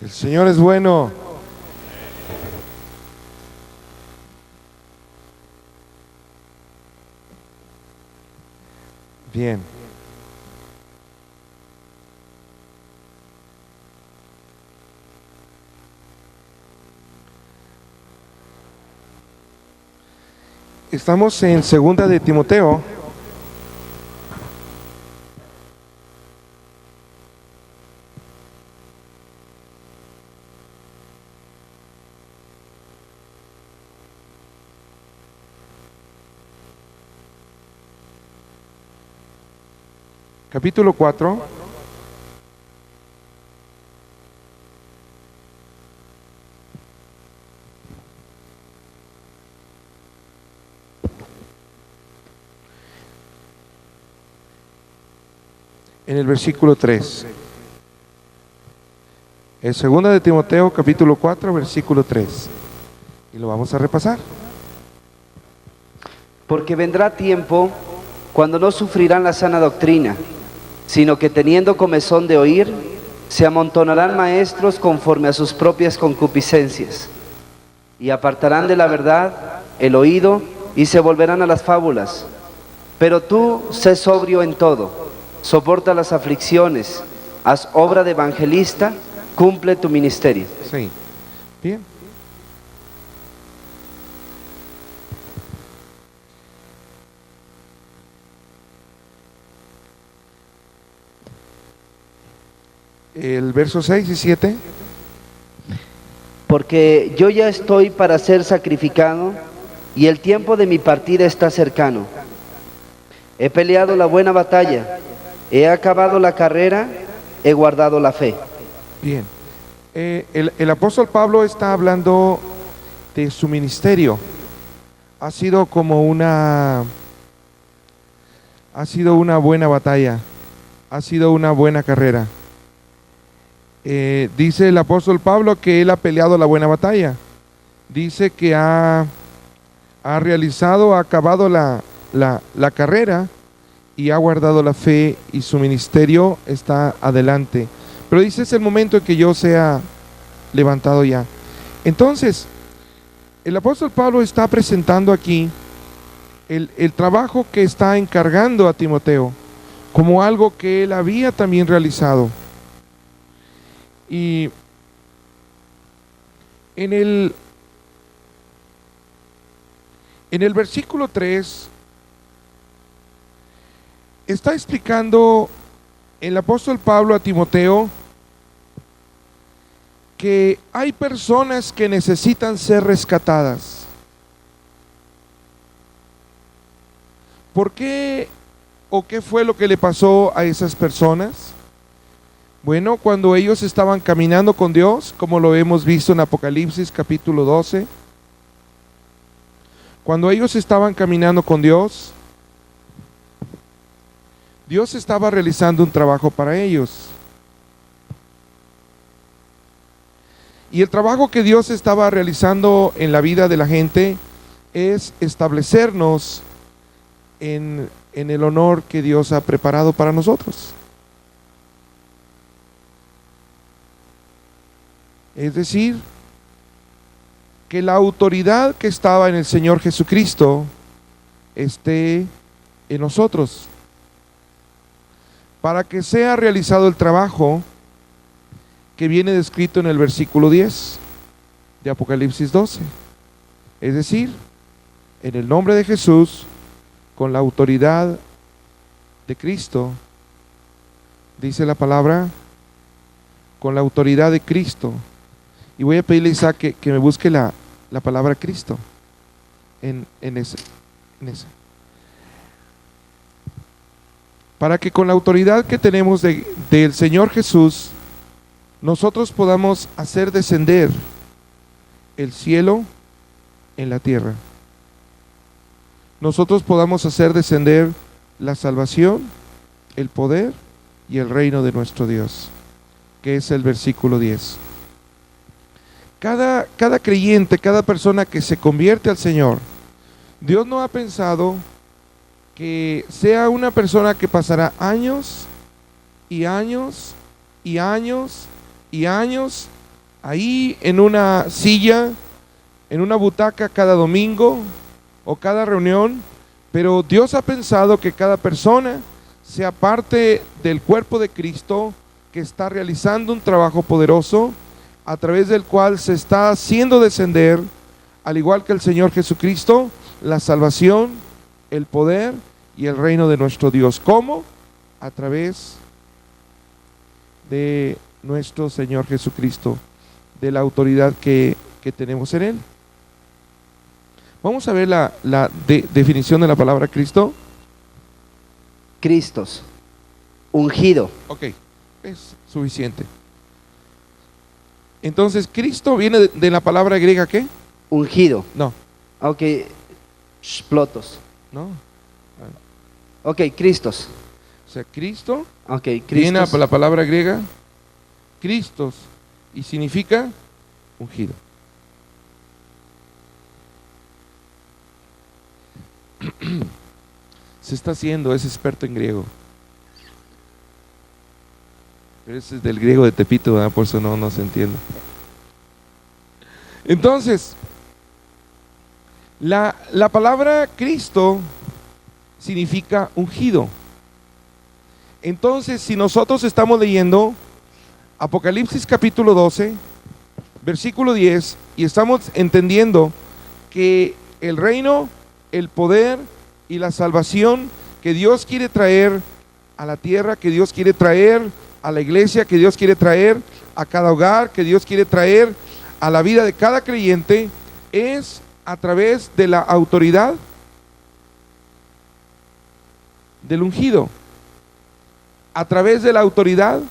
El Señor es bueno. Bien. Estamos en Segunda de Timoteo. Capítulo 4. En el versículo 3. Es Segunda de Timoteo, capítulo 4, versículo 3. Y lo vamos a repasar. Porque vendrá tiempo cuando no sufrirán la sana doctrina, sino que teniendo comezón de oír, se amontonarán maestros conforme a sus propias concupiscencias, y apartarán de la verdad el oído y se volverán a las fábulas. Pero tú sé sobrio en todo, soporta las aflicciones, haz obra de evangelista, cumple tu ministerio. Sí. Bien. El verso 6 y 7. Porque yo ya estoy para ser sacrificado y el tiempo de mi partida está cercano. He peleado la buena batalla, he acabado la carrera, he guardado la fe. Bien. El apóstol Pablo está hablando de su ministerio. Ha sido una buena batalla, ha sido una buena carrera. Dice el apóstol Pablo que él ha peleado la buena batalla. Dice que ha acabado la carrera y ha guardado la fe, y su ministerio está adelante. Pero dice, es el momento en que yo sea levantado ya. Entonces, el apóstol Pablo está presentando aquí el trabajo que está encargando a Timoteo como algo que él había también realizado. Y en el versículo 3 está explicando el apóstol Pablo a Timoteo que hay personas que necesitan ser rescatadas. ¿Por qué o qué fue lo que le pasó a esas personas? Bueno, cuando ellos estaban caminando con Dios, como lo hemos visto en Apocalipsis capítulo 12, cuando ellos estaban caminando con Dios, Dios estaba realizando un trabajo para ellos. Y el trabajo que Dios estaba realizando en la vida de la gente es establecernos en el honor que Dios ha preparado para nosotros. Es decir, que la autoridad que estaba en el Señor Jesucristo esté en nosotros, para que sea realizado el trabajo que viene descrito en el versículo 10 de Apocalipsis 12. Es decir, en el nombre de Jesús, con la autoridad de Cristo, dice la palabra, con la autoridad de Cristo. Y voy a pedirle a Isaac que me busque la palabra Cristo en ese. Para que con la autoridad que tenemos del Señor Jesús, nosotros podamos hacer descender el cielo en la tierra. Nosotros podamos hacer descender la salvación, el poder y el reino de nuestro Dios, que es el versículo 10. Cada creyente, cada persona que se convierte al Señor, Dios no ha pensado que sea una persona que pasará años y años y años y años ahí en una silla, en una butaca cada domingo o cada reunión, pero Dios ha pensado que cada persona sea parte del cuerpo de Cristo, que está realizando un trabajo poderoso a través del cual se está haciendo descender, al igual que el Señor Jesucristo, la salvación, el poder y el reino de nuestro Dios. ¿Cómo? A través de nuestro Señor Jesucristo, de la autoridad que tenemos en Él. Vamos a ver la definición de la palabra Cristo. Cristos, ungido. Ok, es suficiente. Entonces, Cristo viene de la palabra griega ¿qué? Ungido. No, Ok, plotos. no. Ok, Cristos. O sea, Cristo Ok, viene Cristos. a la palabra griega Christos y significa ungido. Se está haciendo, es experto en griego. Pero ese es del griego de Tepito, ¿verdad? Por eso no se entiende. Entonces, la palabra Cristo significa ungido. Entonces, si nosotros estamos leyendo Apocalipsis capítulo 12, versículo 10, y estamos entendiendo que el reino, el poder y la salvación que Dios quiere traer a la tierra, que Dios quiere traer a la iglesia, que Dios quiere traer a cada hogar, que Dios quiere traer a la vida de cada creyente, es a través de la autoridad del ungido, a través de la autoridad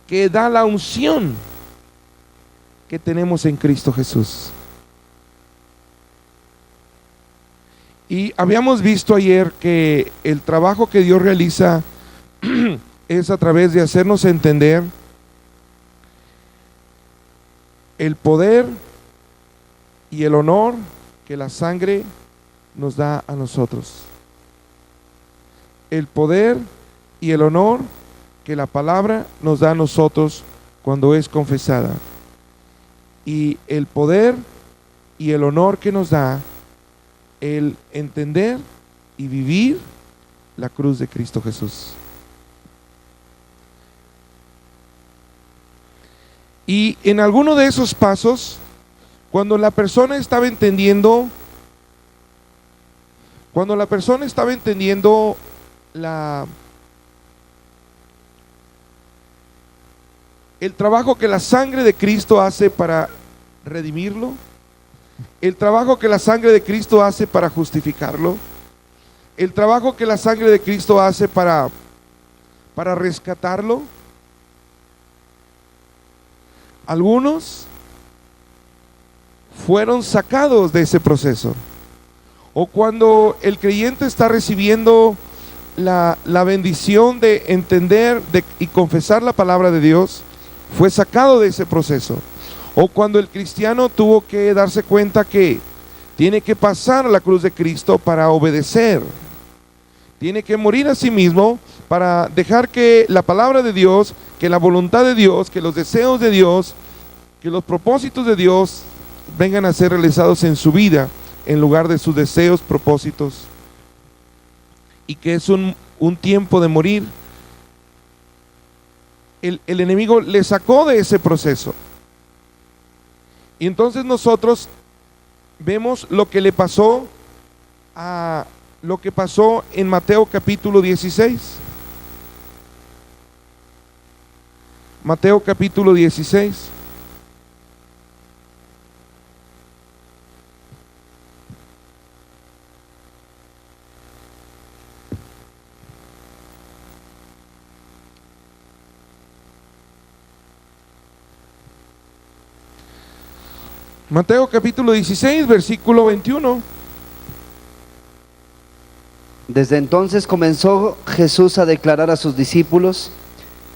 que da la unción que tenemos en Cristo Jesús. Y habíamos visto ayer que el trabajo que Dios realiza es a través de hacernos entender el poder y el honor que la sangre nos da a nosotros. El poder y el honor que la palabra nos da a nosotros cuando es confesada. Y el poder y el honor que nos da el entender y vivir la cruz de Cristo Jesús. Y en alguno de esos pasos, cuando la persona estaba entendiendo el trabajo que la sangre de Cristo hace para redimirlo, el trabajo que la sangre de Cristo hace para justificarlo, el trabajo que la sangre de Cristo hace para rescatarlo, algunos fueron sacados de ese proceso. O cuando el creyente está recibiendo la bendición de entender y confesar la palabra de Dios, fue sacado de ese proceso. O cuando el cristiano tuvo que darse cuenta que tiene que pasar a la cruz de Cristo para obedecer, tiene que morir a sí mismo para dejar que la palabra de Dios, que la voluntad de Dios, que los deseos de Dios, que los propósitos de Dios vengan a ser realizados en su vida en lugar de sus deseos, propósitos, y que es un tiempo de morir. El enemigo le sacó de ese proceso. Y entonces nosotros vemos lo que le pasó en Mateo capítulo 16. Mateo capítulo 16. Mateo capítulo 16, versículo 21. Desde entonces comenzó Jesús a declarar a sus discípulos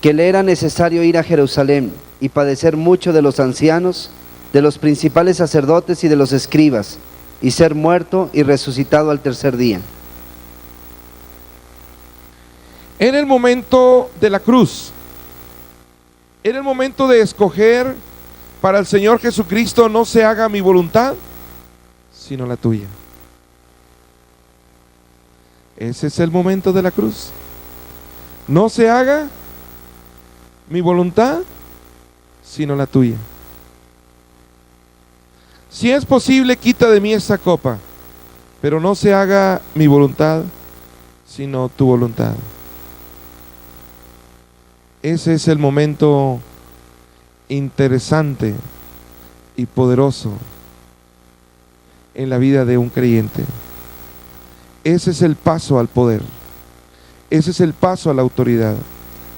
que le era necesario ir a Jerusalén y padecer mucho de los ancianos, de los principales sacerdotes y de los escribas, y ser muerto y resucitado al tercer día. En el momento de la cruz, Era el momento de escoger para el Señor Jesucristo: no se haga mi voluntad, sino la tuya. Ese es el momento de la cruz. No se haga mi voluntad, sino la tuya. Si es posible, quita de mí esta copa, pero no se haga mi voluntad, sino tu voluntad. Ese es el momento interesante y poderoso en la vida de un creyente. Ese es el paso al poder. Ese es el paso a la autoridad.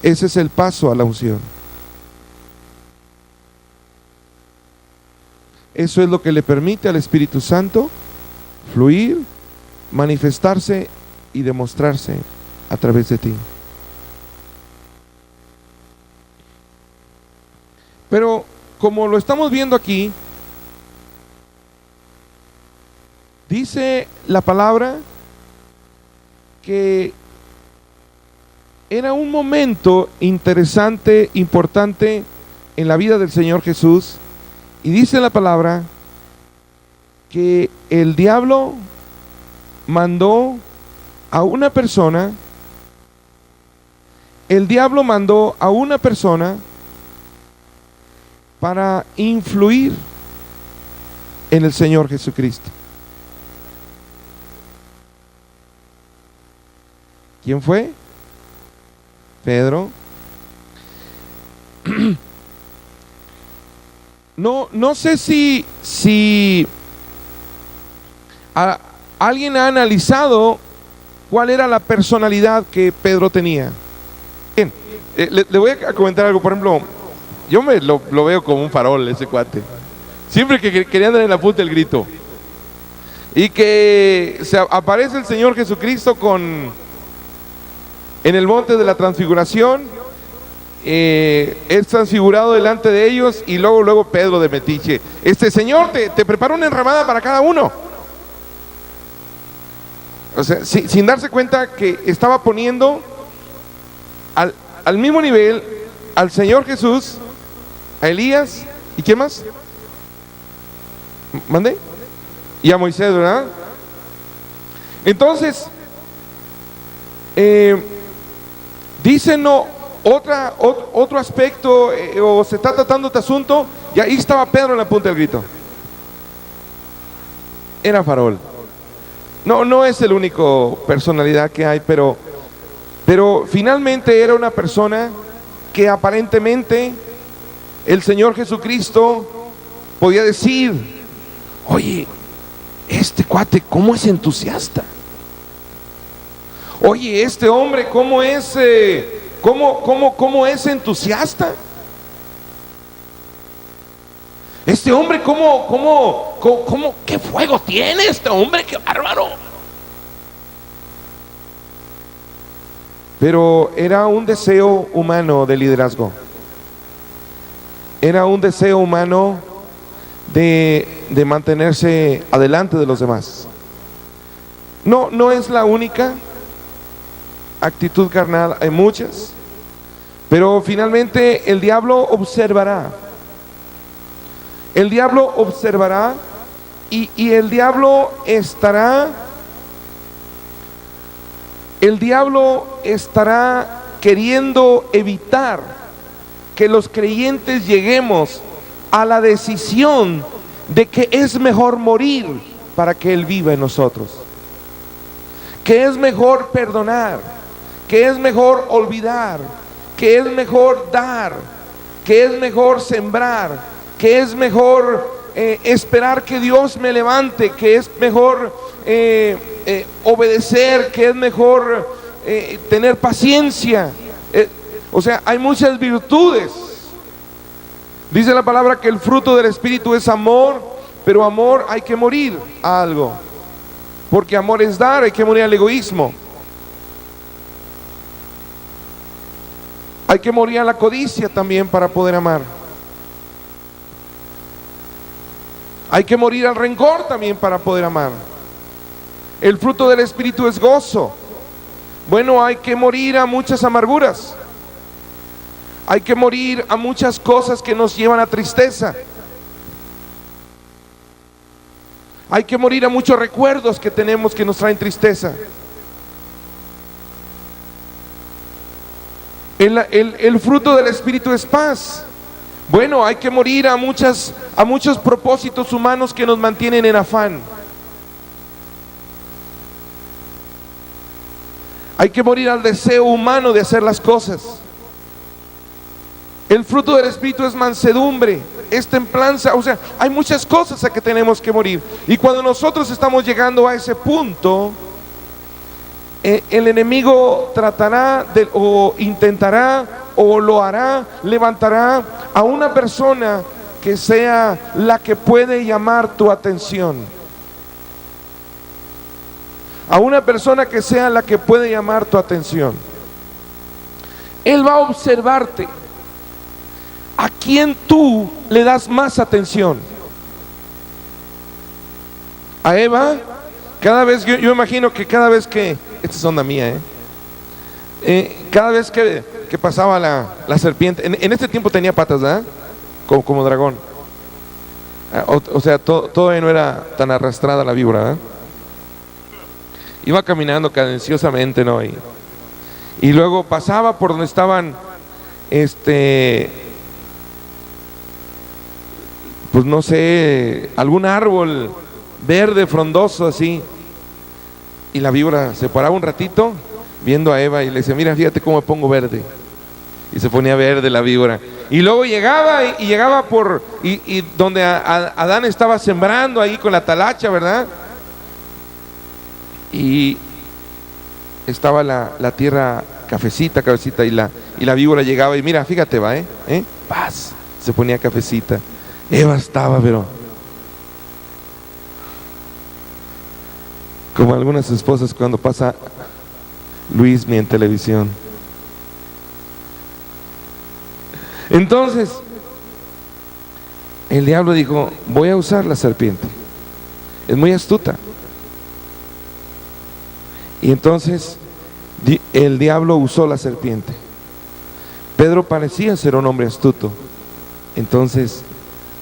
Ese es el paso a la unción. Eso es lo que le permite al Espíritu Santo fluir, manifestarse y demostrarse a través de ti. Pero como lo estamos viendo aquí, dice la palabra que era un momento interesante, importante en la vida del Señor Jesús. Y dice la palabra que el diablo mandó a una persona, para influir en el Señor Jesucristo. ¿Quién fue? Pedro. No sé si alguien ha analizado cuál era la personalidad que Pedro tenía. Bien, le voy a comentar algo. Por ejemplo, yo lo veo como un farol ese cuate. Siempre que quería andar en la punta del grito. Y que aparece el Señor Jesucristo en el monte de la transfiguración. Es transfigurado delante de ellos, y luego Pedro de metiche: Señor, te preparo una enramada para cada uno. O sea, sin darse cuenta que estaba poniendo al mismo nivel al Señor Jesús, a Elías, ¿y quién más? ¿Mandé? Y a Moisés, ¿verdad? Entonces, dicen otro aspecto, o se está tratando este asunto, y ahí estaba Pedro en la punta del grito. Era farol. No es el único personalidad que hay, pero finalmente era una persona que aparentemente el Señor Jesucristo podía decir: oye, este cuate, ¿cómo es entusiasta? Oye, este hombre, ¿cómo es entusiasta? Este hombre, qué fuego tiene este hombre, qué bárbaro. Pero era un deseo humano de liderazgo. Era un deseo humano de mantenerse adelante de los demás. No es la única actitud carnal, hay muchas. Pero finalmente el diablo observará. El diablo observará y el diablo estará queriendo evitar que los creyentes lleguemos a la decisión de que es mejor morir para que Él viva en nosotros, que es mejor perdonar, que es mejor olvidar, que es mejor dar, que es mejor sembrar, que es mejor esperar que Dios me levante, que es mejor obedecer, que es mejor tener paciencia. O sea, hay muchas virtudes. Dice la palabra que el fruto del Espíritu es amor, pero amor hay que morir a algo, porque amor es dar, hay que morir al egoísmo. Hay que morir a la codicia también para poder amar. Hay que morir al rencor también para poder amar. El fruto del Espíritu es gozo. Bueno, hay que morir a muchas amarguras. Hay que morir a muchas cosas que nos llevan a tristeza. Hay que morir a muchos recuerdos que tenemos que nos traen tristeza. El fruto del Espíritu es paz. Bueno, hay que morir a muchos propósitos humanos que nos mantienen en afán. Hay que morir al deseo humano de hacer las cosas. El fruto del Espíritu es mansedumbre, es templanza. O sea, hay muchas cosas a que tenemos que morir. Y cuando nosotros estamos llegando a ese punto, el enemigo tratará o intentará o lo hará, levantará a una persona que sea la que puede llamar tu atención. A una persona que sea la que puede llamar tu atención. Él va a observarte. ¿A quién tú le das más atención? ¿A Eva? Cada vez, yo imagino que cada vez que, esta es onda mía, cada vez que pasaba la serpiente, en este tiempo tenía patas, ¿verdad? Como dragón. O sea, todavía no era tan arrastrada la víbora, ¿verdad? Iba caminando cadenciosamente, ¿no? Y luego pasaba por donde estaban, pues no sé, algún árbol verde, frondoso, así. Y la víbora se paraba un ratito viendo a Eva y le decía, mira, fíjate cómo me pongo verde. Y se ponía verde la víbora. Y luego llegaba y llegaba por donde Adán estaba sembrando ahí con la talacha, ¿verdad? Y estaba la tierra cafecita y la víbora llegaba y mira, fíjate, va, paz, se ponía cafecita. Eva estaba, pero como algunas esposas cuando pasa Luismi en televisión. Entonces el diablo dijo, voy a usar la serpiente, es muy astuta. Y entonces el diablo usó la serpiente. Pedro parecía ser un hombre astuto. Entonces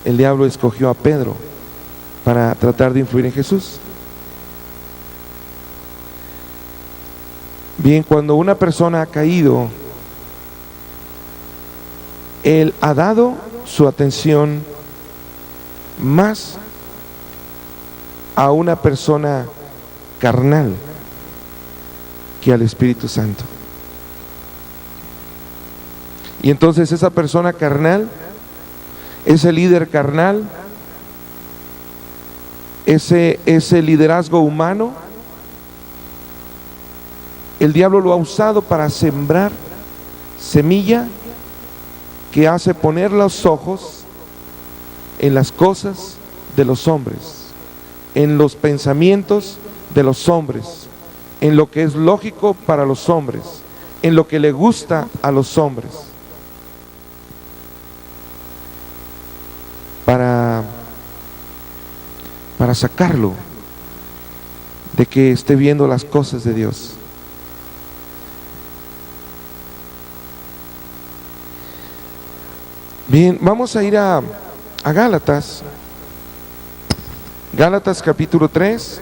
el diablo escogió a Pedro para tratar de influir en Jesús. Bien, cuando una persona ha caído, él ha dado su atención más a una persona carnal que al Espíritu Santo. Y entonces esa persona carnal, ese líder carnal, ese liderazgo humano, el diablo lo ha usado para sembrar semilla que hace poner los ojos en las cosas de los hombres, en los pensamientos de los hombres, en lo que es lógico para los hombres, en lo que le gusta a los hombres, para sacarlo de que esté viendo las cosas de Dios. Bien, vamos a ir a Gálatas. Gálatas capítulo 3.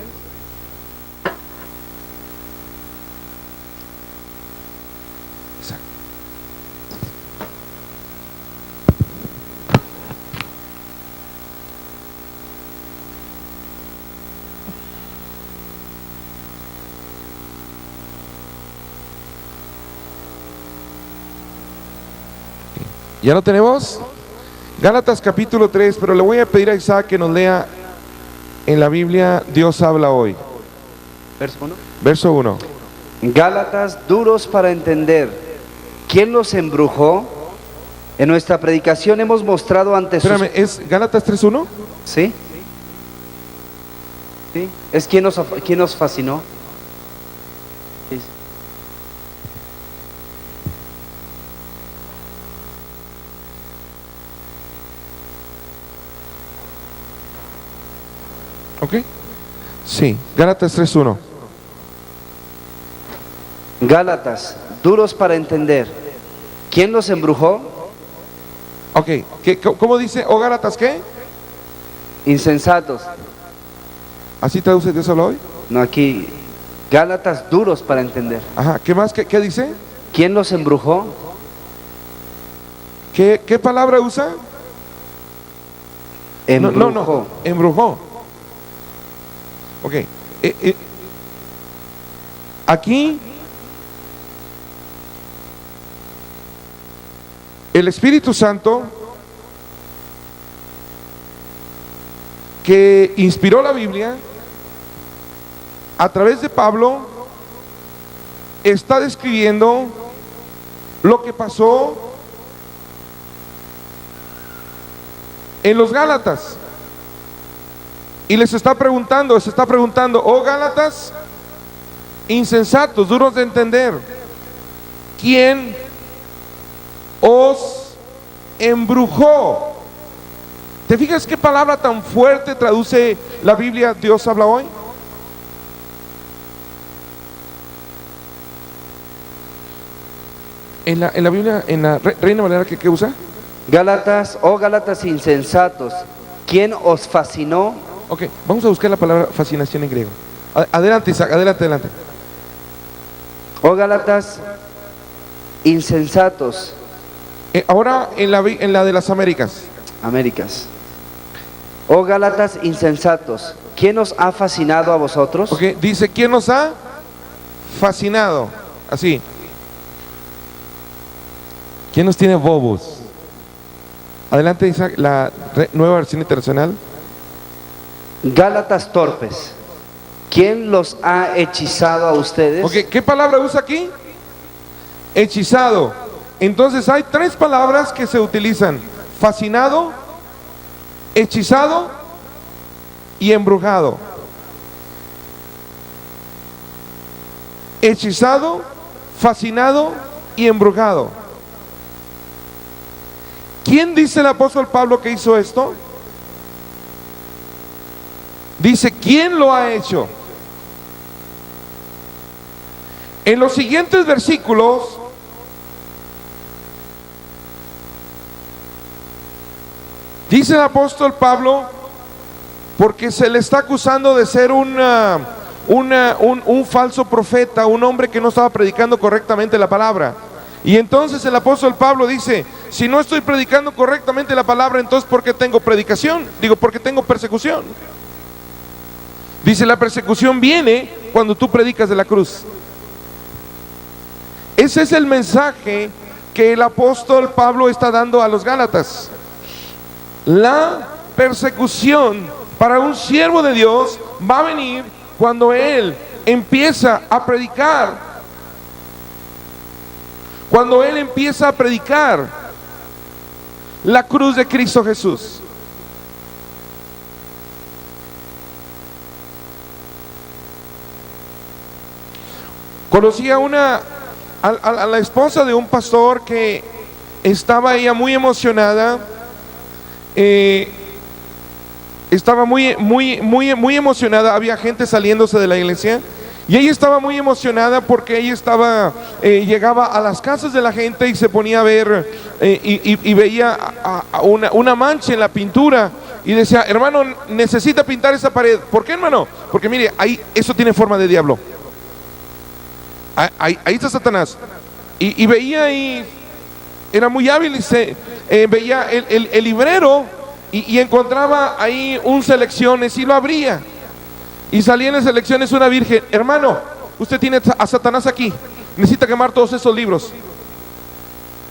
¿Ya lo tenemos? Gálatas capítulo 3, pero le voy a pedir a Isaac que nos lea en la Biblia Dios habla hoy. Verso 1. Verso 1. Gálatas duros para entender. ¿Quién los embrujó? En nuestra predicación hemos mostrado ante Espérame, ¿es Gálatas 3:1? ¿Sí? ¿Sí? ¿Es quién nos fascinó? Sí. ¿Ok? Sí, Gálatas 3:1. Gálatas, duros para entender. ¿Quién los embrujó? Ok, ¿cómo dice? ¿Oh Gálatas qué? Insensatos. ¿Así traduce Dios habla hoy? No, aquí, Gálatas duros para entender. Ajá, ¿qué más? ¿Qué dice? ¿Quién los embrujó? ¿Qué palabra usa? Embrujó. No, embrujó. Ok, aquí el Espíritu Santo que inspiró la Biblia a través de Pablo está describiendo lo que pasó en los Gálatas y se está preguntando, oh Gálatas, insensatos, duros de entender, ¿quién os embrujó? ¿Te fijas qué palabra tan fuerte traduce la Biblia Dios habla hoy? En la Biblia, en la Reina Valera, ¿qué usa? Gálatas, oh Gálatas insensatos, ¿quién os fascinó? Ok, vamos a buscar la palabra fascinación en griego. Adelante, Isaac, adelante. Oh Gálatas insensatos. Ahora en la de las Américas. Américas. Oh Gálatas insensatos, ¿quién os ha fascinado a vosotros? Ok, dice, ¿quién nos ha fascinado? Así. ¿Quién nos tiene bobos? Adelante, Isaac, la nueva versión internacional. Gálatas torpes, ¿quién los ha hechizado a ustedes? Ok, ¿qué palabra usa aquí? Hechizado. Entonces hay tres palabras que se utilizan: fascinado, hechizado y embrujado. Hechizado, fascinado y embrujado. ¿Quién dice el apóstol Pablo que hizo esto? Dice, ¿quién lo ha hecho? En los siguientes versículos dice el apóstol Pablo, porque se le está acusando de ser un falso profeta, un hombre que no estaba predicando correctamente la palabra. Y entonces el apóstol Pablo dice, si no estoy predicando correctamente la palabra, entonces ¿por qué tengo predicación? ¿Por qué tengo persecución? Dice, la persecución viene cuando tú predicas de la cruz. Ese es el mensaje que el apóstol Pablo está dando a los Gálatas. La persecución para un siervo de Dios va a venir cuando él empieza a predicar. Cuando él empieza a predicar la cruz de Cristo Jesús. Conocí a la esposa de un pastor que estaba ella muy emocionada. Estaba muy emocionada. Había gente saliéndose de la iglesia y ella estaba muy emocionada porque ella llegaba a las casas de la gente y se ponía a ver y veía una mancha en la pintura y decía, hermano, necesita pintar esa pared. ¿Por qué, hermano? Porque mire, eso tiene forma de diablo. Ahí está Satanás. Y veía ahí, era muy hábil y veía el librero y encontraba ahí un selecciones y lo abría. Y salía en las selecciones una virgen. Hermano, usted tiene a Satanás aquí. Necesita quemar todos esos libros.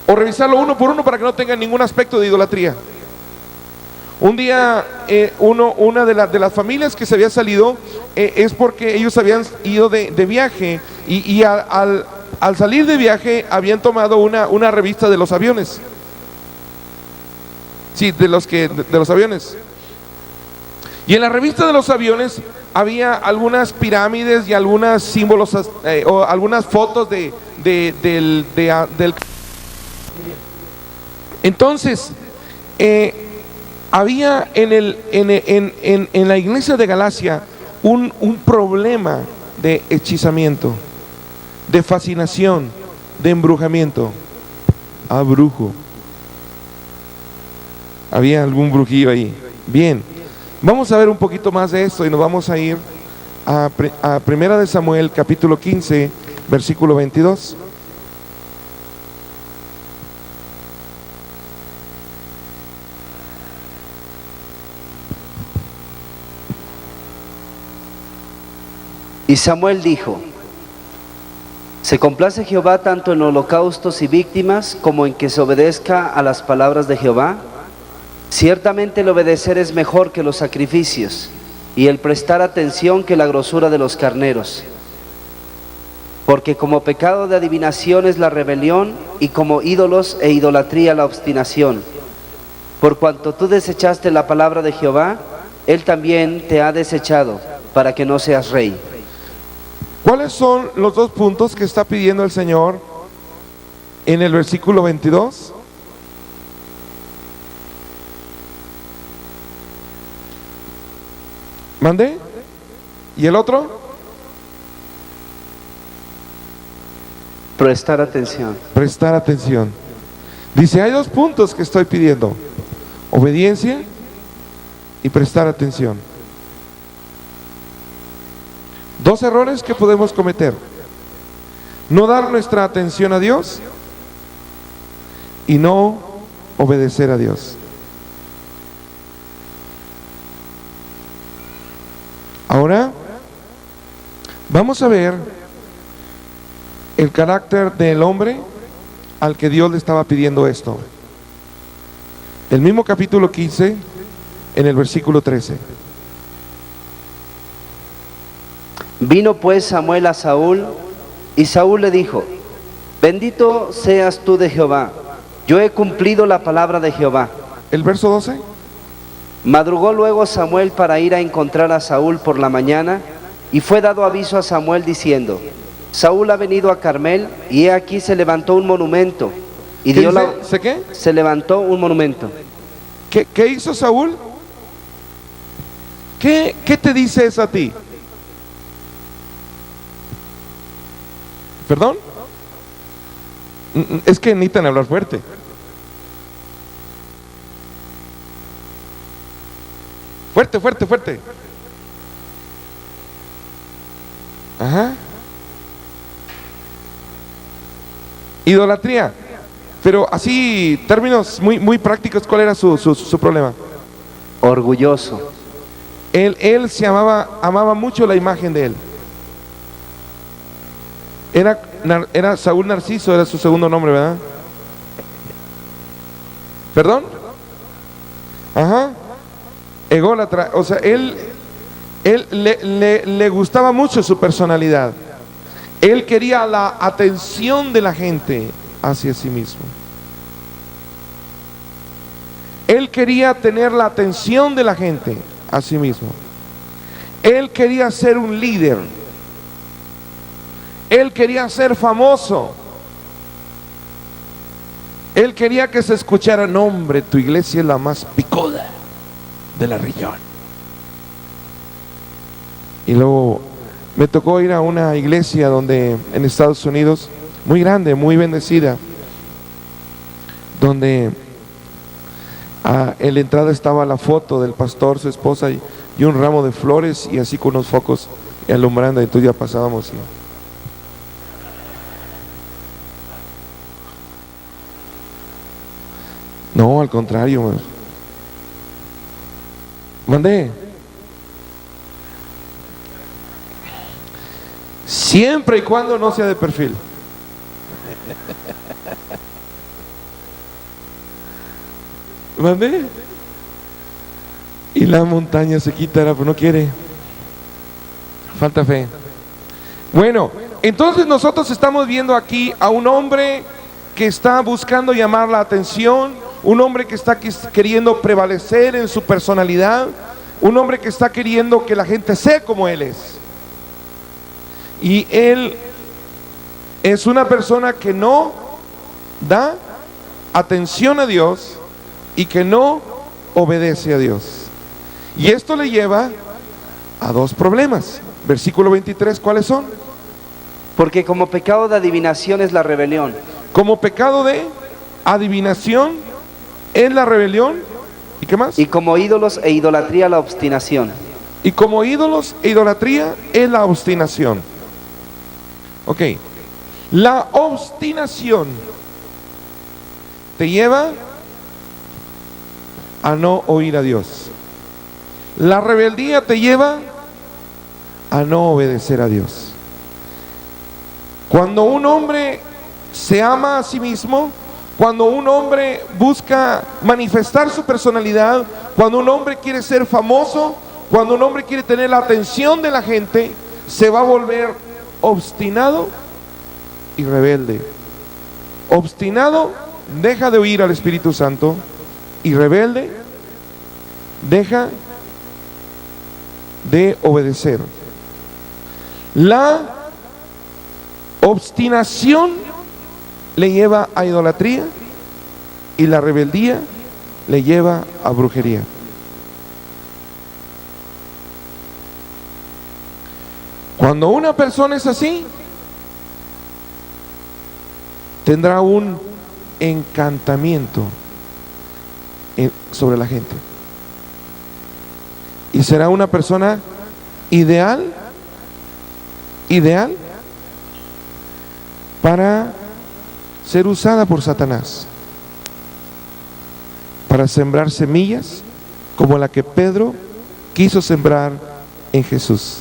O revisarlo uno por uno para que no tenga ningún aspecto de idolatría. Un día, una de las familias que se había salido, es porque ellos habían ido de viaje y al salir de viaje habían tomado una revista de los aviones. Sí, de los aviones. Y en la revista de los aviones había algunas pirámides y algunos símbolos o algunas fotos del. Entonces, había en la iglesia de Galacia un problema de hechizamiento, de fascinación, de embrujamiento. Ah, brujo. Había algún brujillo ahí. Bien, vamos a ver un poquito más de esto y nos vamos a ir a Primera de Samuel, capítulo 15, versículo 22. Y Samuel dijo: ¿se complace Jehová tanto en holocaustos y víctimas como en que se obedezca a las palabras de Jehová? Ciertamente el obedecer es mejor que los sacrificios, y el prestar atención que la grosura de los carneros. Porque como pecado de adivinación es la rebelión, y como ídolos e idolatría la obstinación. Por cuanto tú desechaste la palabra de Jehová, Él también te ha desechado, para que no seas rey. ¿Cuáles son los dos puntos que está pidiendo el Señor en el versículo 22? ¿Mande? ¿Y el otro? Prestar atención. Prestar atención. Dice, hay dos puntos que estoy pidiendo: obediencia y prestar atención. Dos errores que podemos cometer: no dar nuestra atención a Dios y no obedecer a Dios. Ahora vamos a ver el carácter del hombre al que Dios le estaba pidiendo esto. El mismo capítulo 15, en el versículo 13. Vino pues Samuel a Saúl, y Saúl le dijo: bendito seas tú de Jehová, yo he cumplido la palabra de Jehová. El verso 12. Madrugó luego Samuel para ir a encontrar a Saúl por la mañana, y fue dado aviso a Samuel diciendo: Saúl ha venido a Carmel, y he aquí se levantó un monumento. Y dio la... ¿Qué? Se levantó un monumento. ¿Qué hizo Saúl? ¿Qué te dice eso a ti? ¿Perdón? Es que necesitan hablar fuerte. Fuerte, fuerte, fuerte. Ajá. Idolatría. Pero así, términos muy prácticos, ¿cuál era su problema? Orgulloso. Él se amaba mucho la imagen de él. Era Saúl Narciso, era su segundo nombre, ¿verdad? ¿Perdón? Ajá. Ególatra, o sea, él le gustaba mucho su personalidad. Él quería la atención de la gente hacia sí mismo. Él quería tener la atención de la gente a sí mismo. Él quería ser un líder. Él quería ser famoso. Él quería que se escuchara: no, hombre, tu iglesia es la más picuda de la región. Y luego me tocó ir a una iglesia en Estados Unidos, muy grande, muy bendecida, donde en la entrada estaba la foto del pastor, su esposa y un ramo de flores, y así con unos focos alumbrando, y entonces ya pasábamos. No, al contrario. Mandé. Siempre y cuando no sea de perfil. Mandé. Y la montaña se quitará, pero no quiere. Falta fe. Bueno, entonces nosotros estamos viendo aquí a un hombre que está buscando llamar la atención, un hombre que está queriendo prevalecer en su personalidad, un hombre que está queriendo que la gente sea como él es. Y él es una persona que no da atención a Dios y que no obedece a Dios. Y esto le lleva a dos problemas. Versículo 23, ¿cuáles son? Porque como pecado de adivinación es la rebelión. Como pecado de adivinación es la rebelión. ¿Y qué más? Y como ídolos e idolatría la obstinación. Y como ídolos e idolatría es la obstinación. Ok. La obstinación te lleva a no oír a Dios. La rebeldía te lleva a no obedecer a Dios. Cuando un hombre se ama a sí mismo, cuando un hombre busca manifestar su personalidad, cuando un hombre quiere ser famoso, cuando un hombre quiere tener la atención de la gente, se va a volver obstinado y rebelde. Obstinado, deja de oír al Espíritu Santo, y rebelde, deja de obedecer. La obstinación le lleva a idolatría y la rebeldía le lleva a brujería. Cuando una persona es así, tendrá un encantamiento sobre la gente y será una persona ideal para ser usada por Satanás, para sembrar semillas como la que Pedro quiso sembrar en Jesús.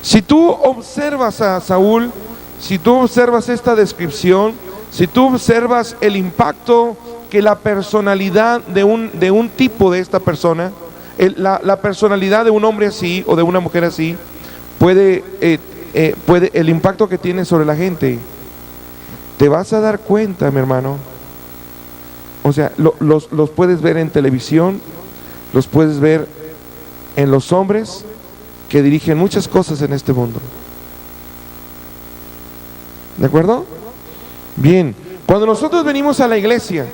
Si tú observas a Saúl, si tú observas esta descripción, si tú observas el impacto que la personalidad de un tipo de esta persona, la personalidad de un hombre así o de una mujer así, puede, el impacto que tiene sobre la gente, te vas a dar cuenta, mi hermano. O sea, los puedes ver en televisión, los puedes ver en los hombres que dirigen muchas cosas en este mundo. ¿De acuerdo? Bien, cuando nosotros venimos a la iglesia,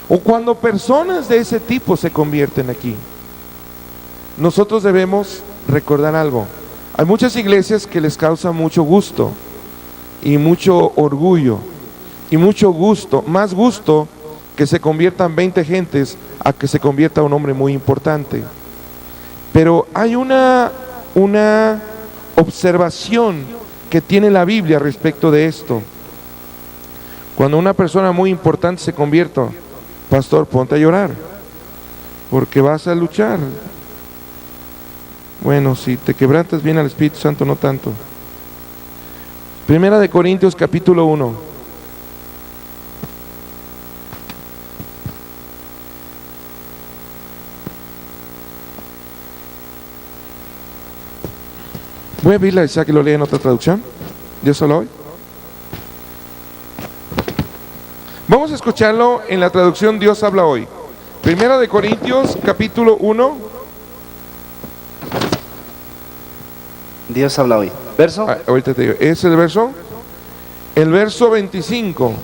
o cuando personas de ese tipo se convierten aquí, nosotros debemos recordar algo. Hay muchas iglesias que les causa mucho gusto y mucho orgullo y mucho gusto, más gusto que se conviertan 20 gentes a que se convierta un hombre muy importante. Pero hay una observación que tiene la Biblia respecto de esto. Cuando una persona muy importante se convierta, pastor, ponte a llorar, porque vas a luchar. Bueno, si te quebrantas bien al Espíritu Santo, no tanto. Primera de Corintios capítulo 1. Voy a pedirle a Isaac que lo lea en otra traducción. Dios solo hoy. Vamos a escucharlo en la traducción Dios habla hoy. Primera de Corintios capítulo 1. Dios habla hoy. ¿Verso? Ahorita te digo. ¿Es el verso? El verso 25.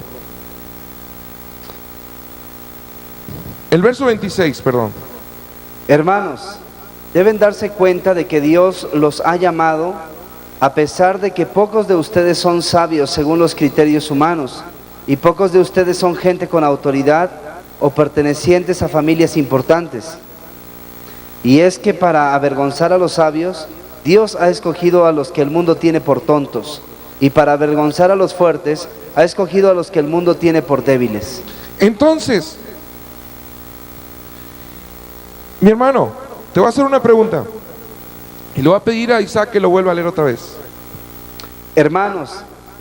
El verso 26, perdón. Hermanos, deben darse cuenta de que Dios los ha llamado, a pesar de que pocos de ustedes son sabios según los criterios humanos, y pocos de ustedes son gente con autoridad o pertenecientes a familias importantes. Y es que para avergonzar a los sabios, Dios ha escogido a los que el mundo tiene por tontos, y para avergonzar a los fuertes, ha escogido a los que el mundo tiene por débiles. Entonces, mi hermano, te voy a hacer una pregunta y le voy a pedir a Isaac que lo vuelva a leer otra vez. Hermanos,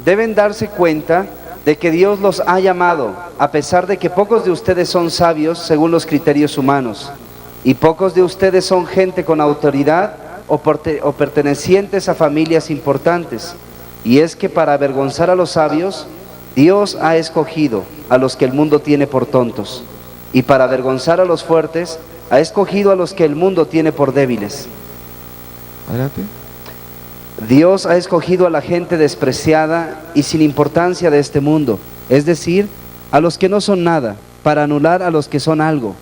deben darse cuenta de que Dios los ha llamado, a pesar de que pocos de ustedes son sabios según los criterios humanos, y pocos de ustedes son gente con autoridad o pertenecientes a familias importantes. Y es que para avergonzar a los sabios, Dios ha escogido a los que el mundo tiene por tontos, y para avergonzar a los fuertes, ha escogido a los que el mundo tiene por débiles. Adelante. Dios ha escogido a la gente despreciada y sin importancia de este mundo, es decir, a los que no son nada, para anular a los que son algo.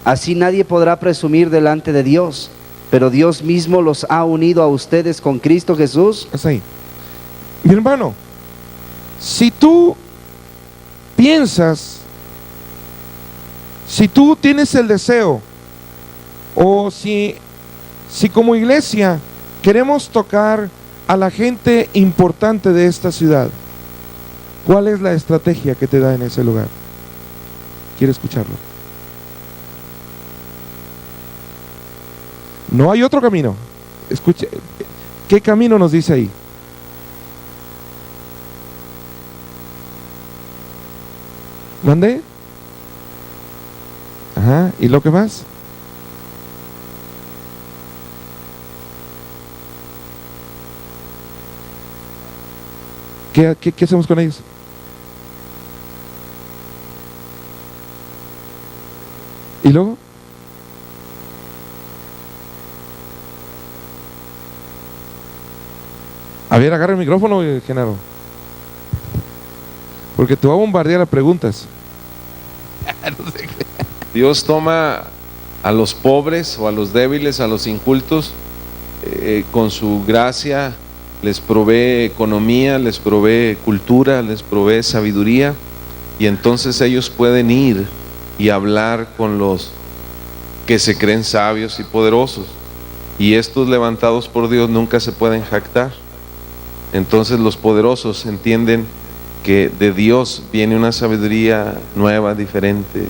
Así nadie podrá presumir delante de Dios, pero Dios mismo los ha unido a ustedes con Cristo Jesús. Es ahí. Mi hermano, Si tú piensas, si tú tienes el deseo, o si como iglesia queremos tocar a la gente importante de esta ciudad, ¿cuál es la estrategia que te da en ese lugar? Quiero escucharlo. No hay otro camino. Escuche, ¿qué camino nos dice ahí? ¿Mande? Ajá, ¿y lo que más? ¿Qué hacemos con ellos? ¿Y luego? A ver, agarra el micrófono, Genaro, porque te voy a bombardear a preguntas. No sé qué. Dios toma a los pobres o a los débiles, a los incultos, con su gracia les provee economía, les provee cultura, les provee sabiduría, y entonces ellos pueden ir y hablar con los que se creen sabios y poderosos, y estos levantados por Dios nunca se pueden jactar. Entonces los poderosos entienden que de Dios viene una sabiduría nueva, diferente.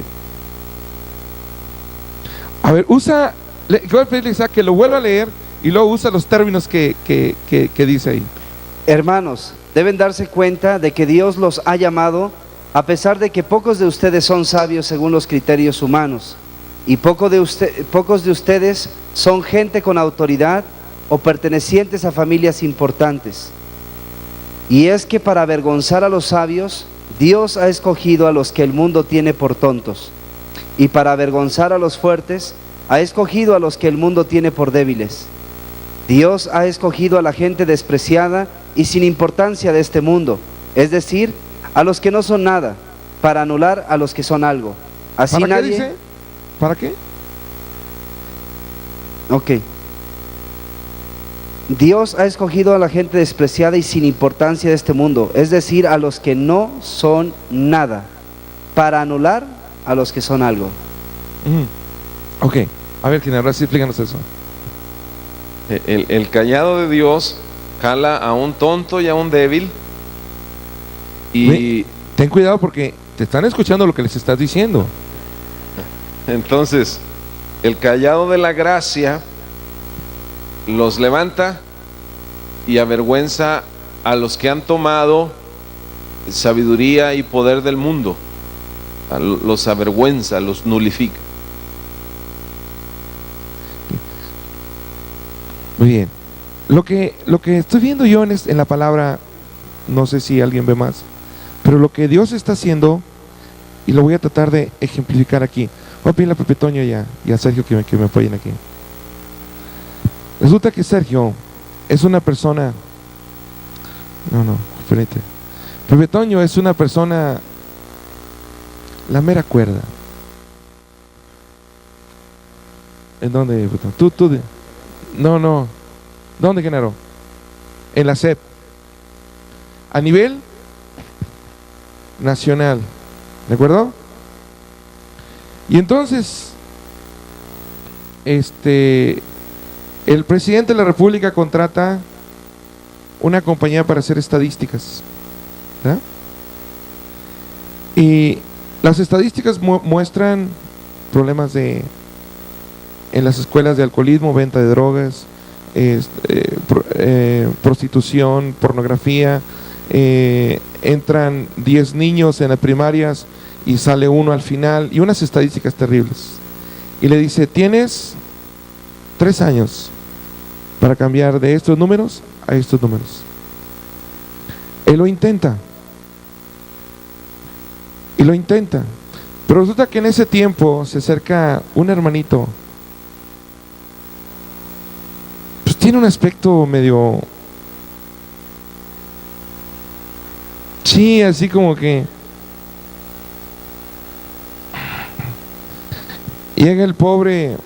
A ver, voy a pedirle que lo vuelva a leer y luego usa los términos que dice ahí. Hermanos, deben darse cuenta de que Dios los ha llamado, a pesar de que pocos de ustedes son sabios según los criterios humanos, y pocos de ustedes son gente con autoridad o pertenecientes a familias importantes. Y es que para avergonzar a los sabios, Dios ha escogido a los que el mundo tiene por tontos, y para avergonzar a los fuertes, ha escogido a los que el mundo tiene por débiles. Dios ha escogido a la gente despreciada y sin importancia de este mundo, es decir, a los que no son nada, para anular a los que son algo. Así ¿Para nadie... qué dice? ¿Para qué? Ok. Dios ha escogido a la gente despreciada y sin importancia de este mundo, es decir, a los que no son nada, para anular a los que son algo. Ok, a ver, Genaro, sí, explícanos eso. El callado de Dios jala a un tonto y a un débil, y ten cuidado porque te están escuchando lo que les estás diciendo. entonces el callado de la gracia los levanta y avergüenza a los que han tomado sabiduría y poder del mundo. Los avergüenza, los nulifica. Muy bien. Lo que estoy viendo yo en la palabra, no sé si alguien ve más, pero lo que Dios está haciendo, y lo voy a tratar de ejemplificar aquí. Voy a pedirle a Pepe Toño y a Sergio que me apoyen aquí. Resulta que Sergio es una persona... No, espérate. Pepe Toño es una persona... La mera cuerda. ¿En dónde? Tú. No. ¿Dónde, Genaro? En la SEP. A nivel nacional. ¿De acuerdo? Y entonces, el presidente de la República contrata una compañía para hacer estadísticas, ¿verdad? Y las estadísticas muestran problemas en las escuelas de alcoholismo, venta de drogas, prostitución, pornografía. Entran 10 niños en las primarias y sale uno al final, y unas estadísticas terribles. Y le dice: tienes 3 años para cambiar de estos números a estos números. Él lo intenta. Y lo intenta. Pero resulta que en ese tiempo se acerca un hermanito. Pues tiene un aspecto medio... Sí, así como que... Llega el pobre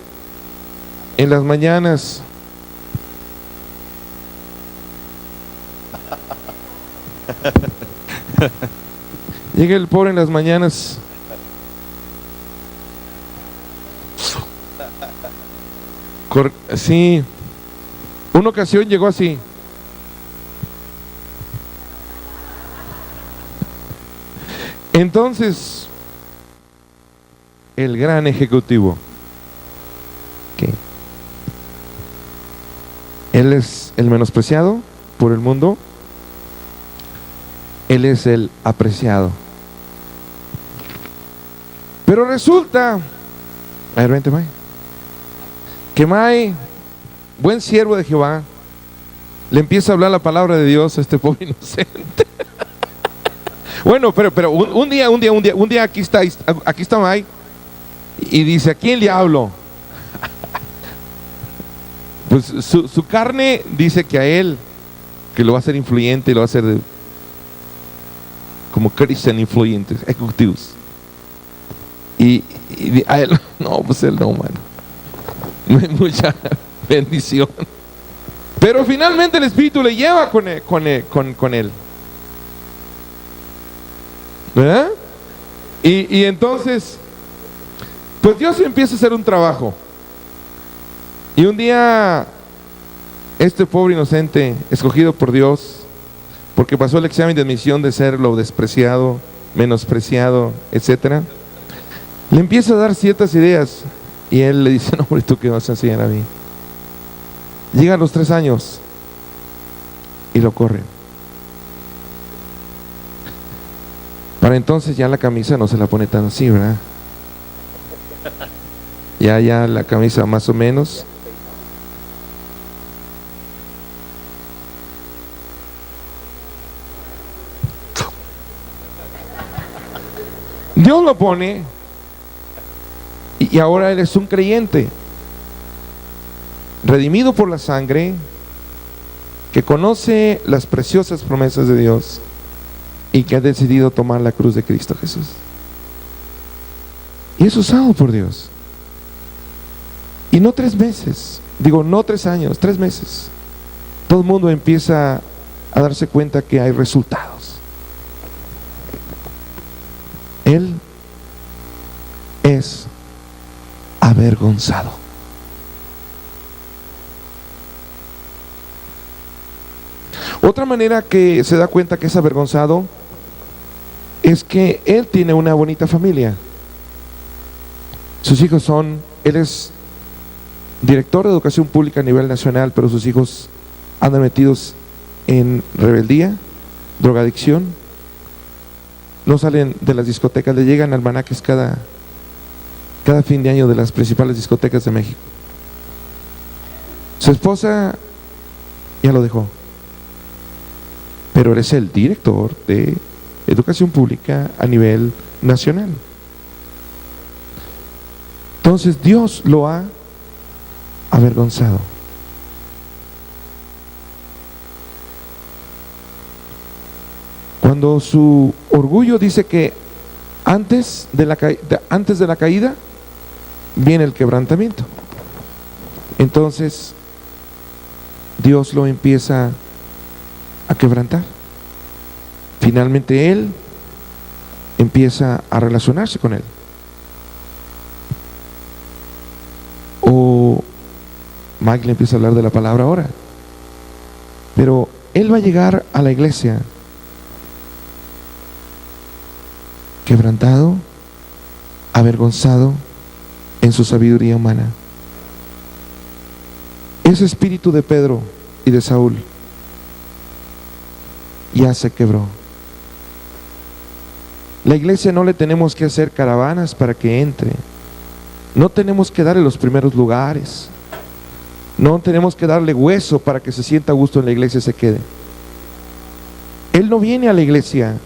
en las mañanas. Llega el pobre en las mañanas. Sí. Una ocasión llegó así. Entonces, el gran ejecutivo, ¿qué? Él es el menospreciado por el mundo. Él es el apreciado. Pero resulta, a ver, vente, May, que May, buen siervo de Jehová, le empieza a hablar la palabra de Dios a este pobre inocente. Bueno, pero un día aquí está May, y dice: ¿a quién le hablo? Pues su carne dice que a él, que lo va a hacer influyente, lo va a hacer como Christian influyentes, ejecutivos. Y a él, no, pues él no, mano. Mucha bendición. Pero finalmente el Espíritu le lleva con él. ¿Verdad? Y entonces, pues Dios empieza a hacer un trabajo. Y un día, este pobre inocente, escogido por Dios, porque pasó el examen de admisión de ser lo despreciado, menospreciado, etcétera, le empieza a dar ciertas ideas. Y él le dice: no, hombre, ¿tú qué vas a enseñar a mí? Llega a los 3 años y lo corren. Para entonces ya la camisa no se la pone tan así, ¿verdad? Ya la camisa más o menos. Dios lo pone y ahora él es un creyente, redimido por la sangre, que conoce las preciosas promesas de Dios y que ha decidido tomar la cruz de Cristo Jesús. Y es usado por Dios. Y no 3 meses, no 3 años, 3 meses. Todo el mundo empieza a darse cuenta que hay resultados. Él es avergonzado. Otra manera que se da cuenta que es avergonzado es que él tiene una bonita familia. Sus hijos él es director de educación pública a nivel nacional, pero sus hijos andan metidos en rebeldía, drogadicción. No salen de las discotecas, le llegan almanaques cada fin de año de las principales discotecas de México. Su esposa ya lo dejó, pero él es el director de educación pública a nivel nacional. Entonces Dios lo ha avergonzado. Cuando su orgullo dice que antes de la caída viene el quebrantamiento, entonces Dios lo empieza a quebrantar. Finalmente él empieza a relacionarse con él. Mike le empieza a hablar de la palabra ahora, pero él va a llegar a la iglesia quebrantado, avergonzado en su sabiduría humana. Ese espíritu de Pedro y de Saúl ya se quebró. La iglesia no le tenemos que hacer caravanas para que entre. No tenemos que darle los primeros lugares. No tenemos que darle hueso para que se sienta a gusto en la iglesia y se quede. Él no viene a la iglesia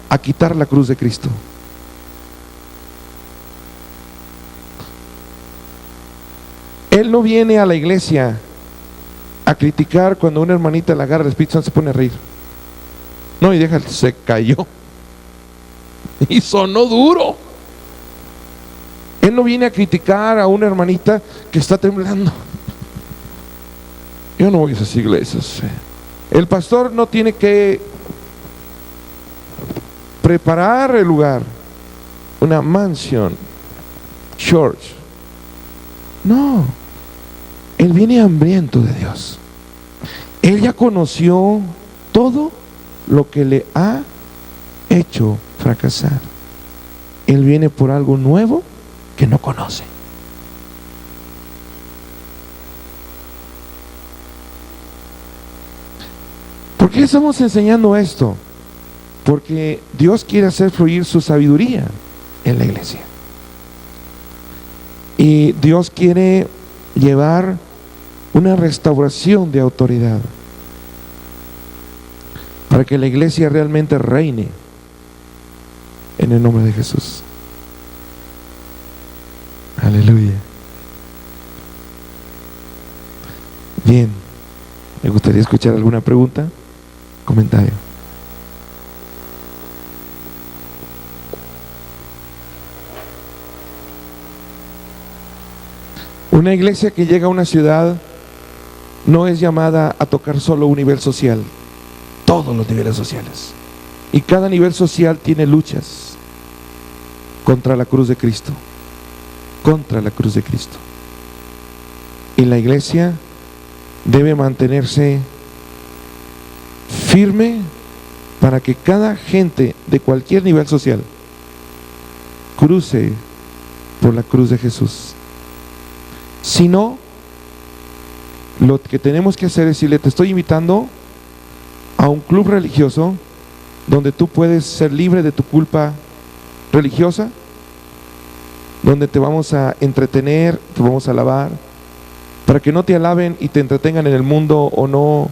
a quitar la cruz de Cristo. Él no viene a la iglesia a criticar cuando una hermanita la agarra el Espíritu Santo, se pone a reír. No, y déjale, se cayó. Y sonó duro. Él no viene a criticar a una hermanita que está temblando. Yo no voy a esas iglesias. El pastor no tiene que preparar el lugar, una mansión, church. No, Él viene hambriento de Dios. Él ya conoció todo lo que le ha hecho fracasar. Él viene por algo nuevo que no conoce. ¿Por qué estamos enseñando esto? Porque Dios quiere hacer fluir su sabiduría en la iglesia. Y Dios quiere llevar una restauración de autoridad para que la iglesia realmente reine en el nombre de Jesús. Aleluya. Bien, me gustaría escuchar alguna pregunta, comentario. Una iglesia que llega a una ciudad no es llamada a tocar solo un nivel social, todos los niveles sociales. Y cada nivel social tiene luchas contra la cruz de Cristo, contra la cruz de Cristo. Y la iglesia debe mantenerse firme para que cada gente de cualquier nivel social cruce por la cruz de Jesús. Si no, lo que tenemos que hacer es decirle: te estoy invitando a un club religioso donde tú puedes ser libre de tu culpa religiosa, donde te vamos a entretener, te vamos a alabar, para que no te alaben y te entretengan en el mundo o no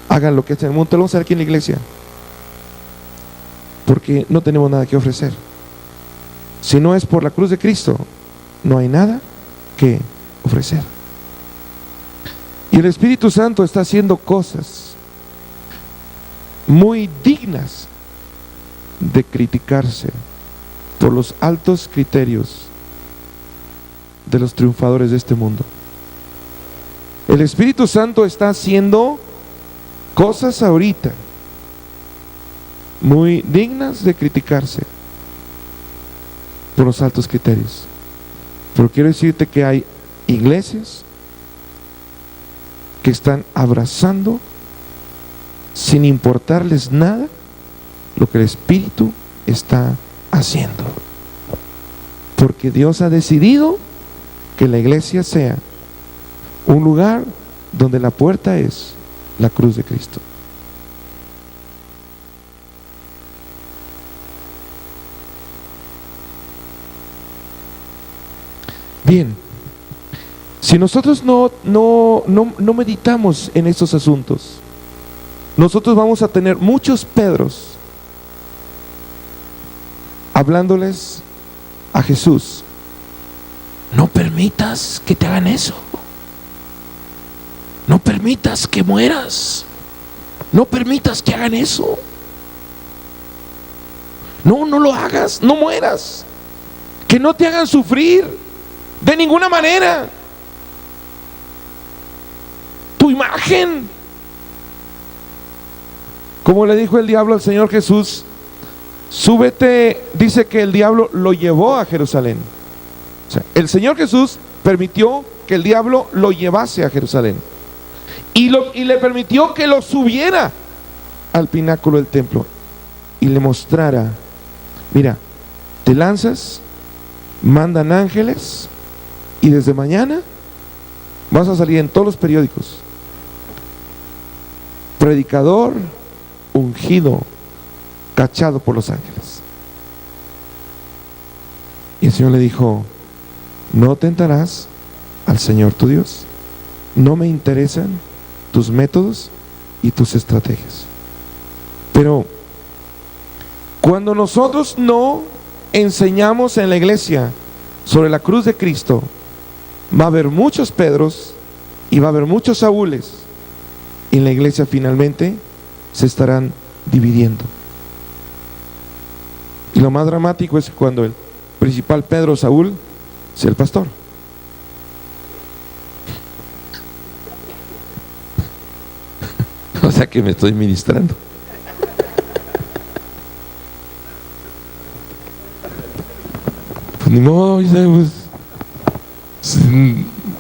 hagan lo que es en el mundo. Te lo vamos a hacer aquí en la iglesia, porque no tenemos nada que ofrecer. Si no es por la cruz de Cristo, no hay nada que ofrecer. Y el Espíritu Santo está haciendo cosas muy dignas de criticarse por los altos criterios de los triunfadores de este mundo. El Espíritu Santo está haciendo cosas ahorita muy dignas de criticarse por los altos criterios. Pero quiero decirte que hay iglesias que están abrazando sin importarles nada lo que el Espíritu está haciendo, porque Dios ha decidido que la iglesia sea un lugar donde la puerta es la cruz de Cristo. Bien, si nosotros no meditamos en estos asuntos, nosotros vamos a tener muchos Pedros hablándoles a Jesús: no permitas que te hagan eso, no permitas que mueras, no permitas que hagan eso, no lo hagas, no mueras, que no te hagan sufrir de ninguna manera. Tu imagen, como le dijo el diablo al Señor Jesús: súbete. Dice que el diablo lo llevó a Jerusalén. O sea, el Señor Jesús permitió que el diablo lo llevase a Jerusalén y le permitió que lo subiera al pináculo del templo y le mostrara: mira, te lanzas, mandan ángeles y desde mañana vas a salir en todos los periódicos: predicador ungido, cachado por los ángeles. Y el Señor le dijo: no tentarás al Señor tu Dios. No me interesan tus métodos y tus estrategias. Pero cuando nosotros no enseñamos en la iglesia sobre la cruz de Cristo, va a haber muchos Pedros y va a haber muchos Saúles, y en la iglesia finalmente se estarán dividiendo. Y lo más dramático es cuando el principal Pedro Saúl sea el pastor. O sea que me estoy ministrando. Ni modo, pues,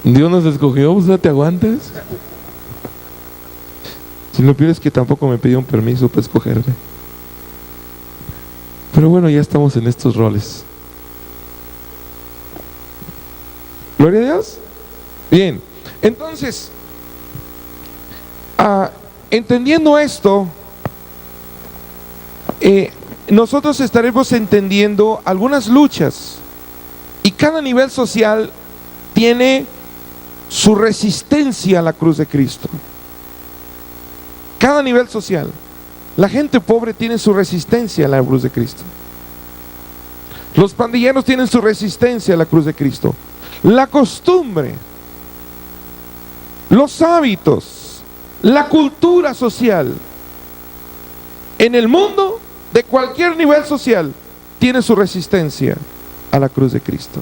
Dios nos escogió, pues te aguantas. Si lo peor es que tampoco me pidió un permiso para escogerme. Pero bueno, ya estamos en estos roles. Gloria a Dios. Bien, entonces, entendiendo esto, nosotros estaremos entendiendo algunas luchas, y cada nivel social tiene su resistencia a la cruz de Cristo. Cada nivel social. La gente pobre tiene su resistencia a la cruz de Cristo. Los pandilleros tienen su resistencia a la cruz de Cristo. La costumbre, los hábitos, la cultura social en el mundo de cualquier nivel social tiene su resistencia a la cruz de Cristo.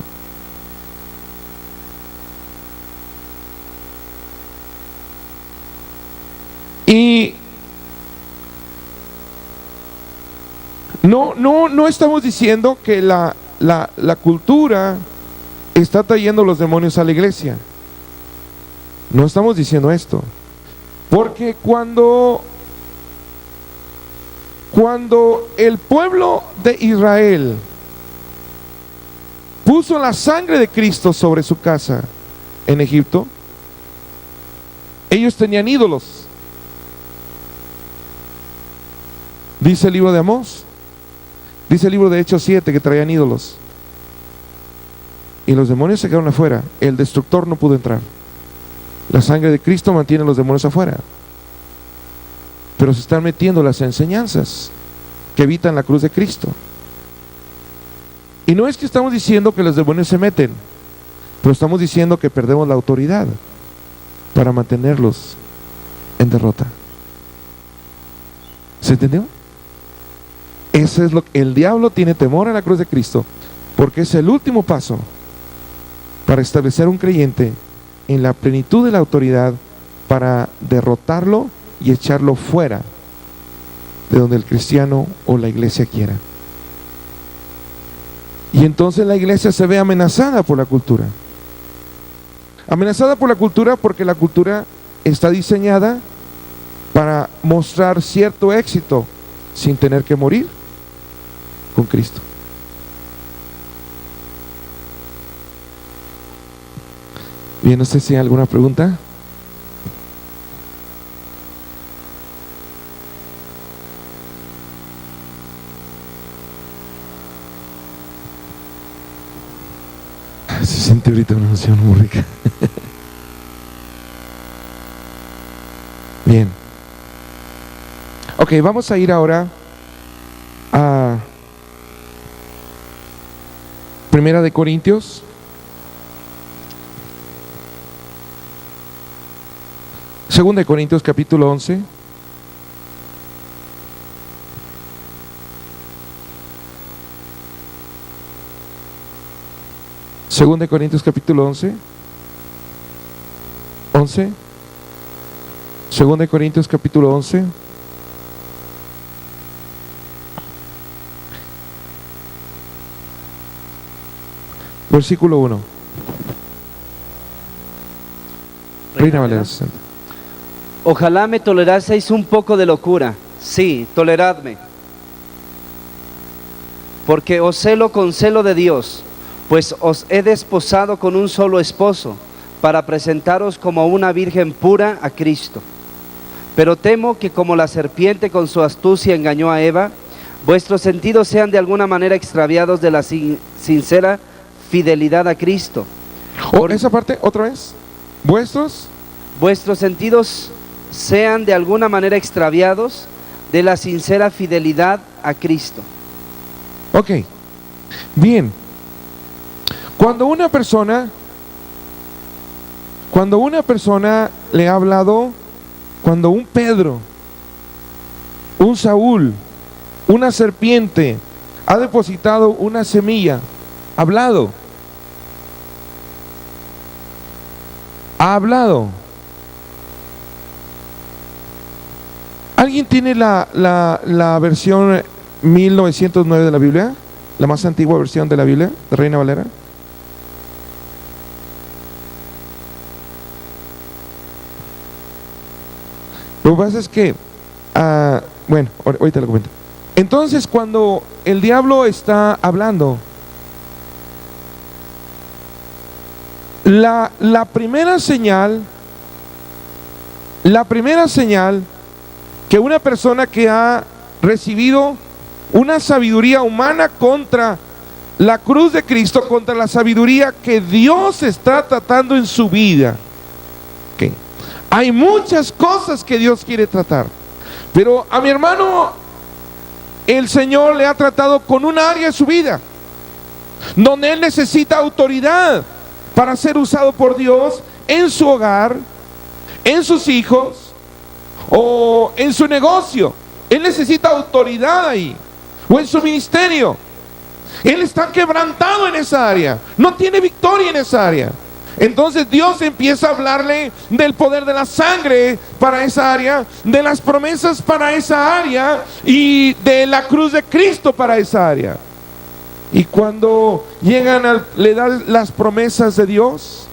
Y no estamos diciendo que la cultura está trayendo los demonios a la iglesia. No estamos diciendo esto. Porque cuando el pueblo de Israel puso la sangre de Cristo sobre su casa en Egipto, ellos tenían ídolos. Dice el libro de Amós, dice el libro de Hechos 7 que traían ídolos. Y los demonios se quedaron afuera. El destructor no pudo entrar. La sangre de Cristo mantiene a los demonios afuera. Pero se están metiendo las enseñanzas que evitan la cruz de Cristo. Y no es que estamos diciendo que los demonios se meten, pero estamos diciendo que perdemos la autoridad para mantenerlos en derrota. ¿Se entendió? Eso es lo que el diablo tiene temor a la cruz de Cristo, porque es el último paso para establecer un creyente en la plenitud de la autoridad para derrotarlo y echarlo fuera de donde el cristiano o la iglesia quiera. Y entonces la iglesia se ve amenazada por la cultura. Amenazada por la cultura porque la cultura está diseñada para mostrar cierto éxito sin tener que morir con Cristo. Bien, no sé si hay alguna pregunta. Se siente ahorita una emoción muy rica. Bien. Ok, vamos a ir ahora a Primera de Corintios. Segunda de Corintios capítulo 11. Segunda de Corintios capítulo 11. Segunda de Corintios capítulo 11. Versículo 1. Reina Valera 60. Ojalá me toleraseis un poco de locura. Sí, toleradme. Porque os celo con celo de Dios, pues os he desposado con un solo esposo, para presentaros como una virgen pura a Cristo. Pero temo que como la serpiente con su astucia engañó a Eva, vuestros sentidos sean de alguna manera extraviados de la sincera fidelidad a Cristo. Esa parte, otra vez. Vuestros sentidos sean de alguna manera extraviados de la sincera fidelidad a Cristo. Ok, bien. Cuando una persona le ha hablado, cuando un Pedro, un Saúl, una serpiente ha depositado una semilla, ha hablado. ¿Alguien tiene la versión 1909 de la Biblia? la más antigua versión de la Biblia, de Reina Valera. Lo que pasa es que, bueno, ahorita lo comento. Entonces, cuando el diablo está hablando, la primera señal que una persona que ha recibido una sabiduría humana contra la cruz de Cristo, contra la sabiduría que Dios está tratando en su vida. ¿Okay? Hay muchas cosas que Dios quiere tratar, pero a mi hermano el Señor le ha tratado con un área de su vida donde él necesita autoridad para ser usado por Dios en su hogar, en sus hijos o en su negocio. Él necesita autoridad ahí, o en su ministerio. Él está quebrantado en esa área, no tiene victoria en esa área. Entonces Dios empieza a hablarle del poder de la sangre para esa área, de las promesas para esa área y de la cruz de Cristo para esa área. Y cuando le dan las promesas de Dios,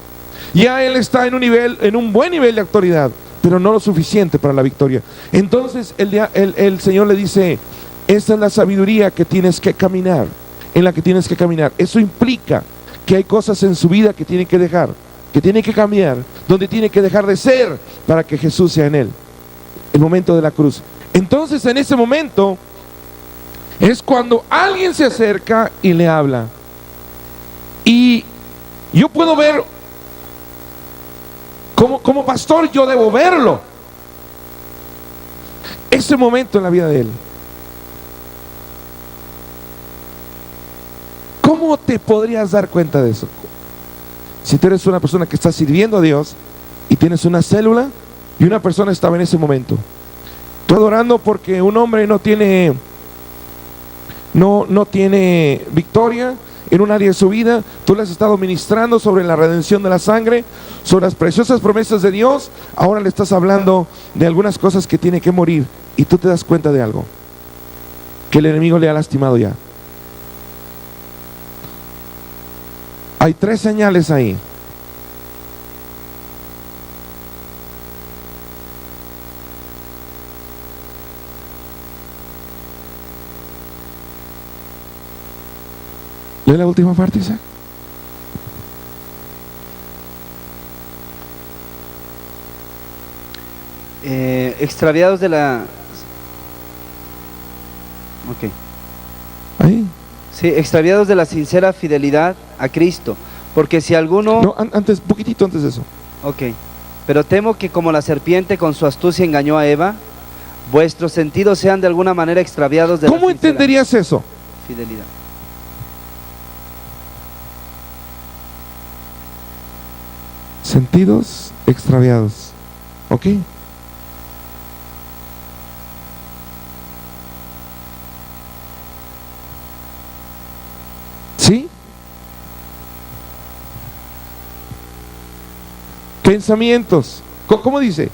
ya él está en un buen nivel de autoridad, pero no lo suficiente para la victoria. Entonces el Señor le dice: esta es la sabiduría que tienes que caminar, en la que tienes que caminar. Eso implica que hay cosas en su vida que tiene que dejar, que tiene que cambiar, donde tiene que dejar de ser para que Jesús sea en él. El momento de la cruz. Entonces, en ese momento es cuando alguien se acerca y le habla. Y yo puedo ver, como pastor, yo debo verlo, ese momento en la vida de él. ¿Cómo te podrías dar cuenta de eso? Si tú eres una persona que está sirviendo a Dios y tienes una célula y una persona estaba en ese momento, tú adorando porque un hombre no tiene victoria en un área de su vida, tú le has estado ministrando sobre la redención de la sangre, sobre las preciosas promesas de Dios. Ahora le estás hablando de algunas cosas que tiene que morir, y tú te das cuenta de algo, que el enemigo le ha lastimado ya. Hay 3 señales ahí. Lee la última parte, Isaac. Extraviados de la... Ok. Ahí. Sí, extraviados de la sincera fidelidad a Cristo, porque si alguno... No, poquitito antes de eso. Ok. Pero temo que como la serpiente con su astucia engañó a Eva, vuestros sentidos sean de alguna manera extraviados de ¿Cómo la sincera entenderías eso? fidelidad. Sentidos extraviados. ¿Ok? ¿Sí? Pensamientos. ¿Cómo dice?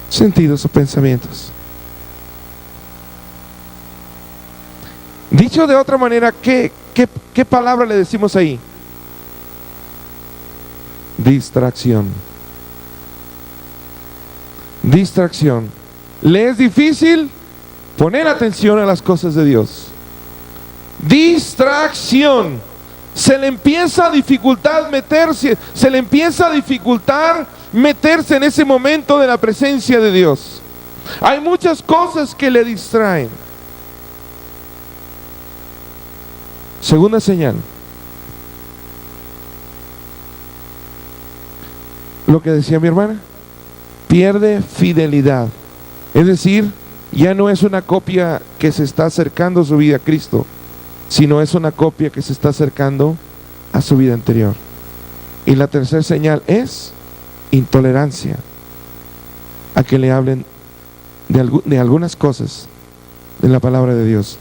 Sentidos o pensamientos. Dicho de otra manera, ¿qué palabra le decimos ahí? Distracción. Distracción. ¿Le es difícil poner atención a las cosas de Dios? Distracción. Se le empieza a dificultar meterse en ese momento de la presencia de Dios. Hay muchas cosas que le distraen. Segunda señal. Lo que decía mi hermana, pierde fidelidad. Es decir, ya no es una copia que se está acercando a su vida a Cristo, sino es una copia que se está acercando a su vida anterior. Y la tercera señal es intolerancia a que le hablen de algunas cosas de la palabra de Dios.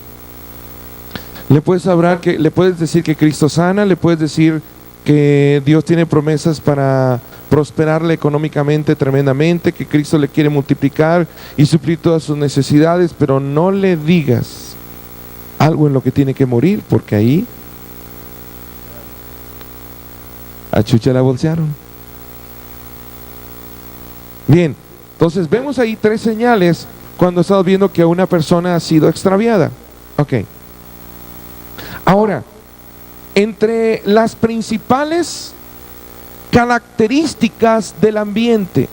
Le puedes decir que Cristo sana, le puedes decir que Dios tiene promesas para prosperarle económicamente tremendamente, que Cristo le quiere multiplicar y suplir todas sus necesidades, pero no le digas algo en lo que tiene que morir, porque ahí a Chucha la bolsearon. Bien, entonces vemos ahí 3 señales cuando estamos viendo que una persona ha sido extraviada. Ok. Ahora, entre las principales características del ambiente,